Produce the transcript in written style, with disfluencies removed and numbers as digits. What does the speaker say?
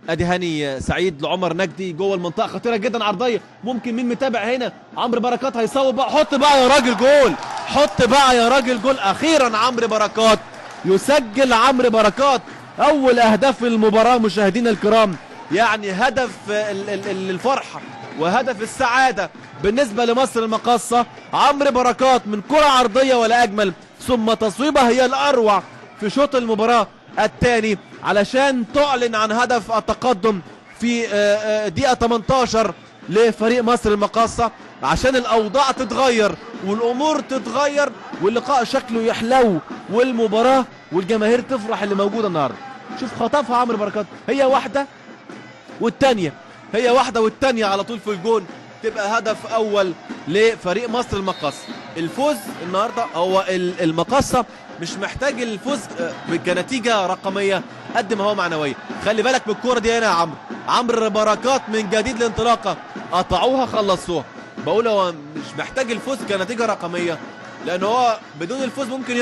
ادي هاني سعيد لعمر نجدي جوه المنطقه، خطيره جدا، عرضيه ممكن، مين متابع هنا؟ عمرو بركات هيصوب بقى، حط بقى يا راجل جول، حط بقى يا راجل جول. اخيرا عمرو بركات يسجل، عمرو بركات اول اهداف المباراه مشاهدينا الكرام، يعني هدف الفرحه وهدف السعاده بالنسبه لمصر المقاصه. عمرو بركات من كره عرضيه ولا اجمل، ثم تصويبه هي الاروع في شوط المباراه الثاني علشان تعلن عن هدف التقدم في دقيقه 18 لفريق مصر المقاصه، عشان الاوضاع تتغير والامور تتغير واللقاء شكله يحلو والمباراه والجماهير تفرح اللي موجوده النهارده. شوف خطفها عمرو بركات، هي واحده والثانيه، هي واحده والثانيه على طول في الجون، تبقى هدف اول لفريق مصر المقاصه. الفوز النهارده، هو المقاصه مش محتاج الفوز كنتيجه رقميه قد ما هو معنويه. خلي بالك من الكوره دي هنا يا عمرو بركات من جديد الانطلاقه، قطعوها خلصوها. بقول هو مش محتاج الفوز كنتيجه رقميه، لان هو بدون الفوز ممكن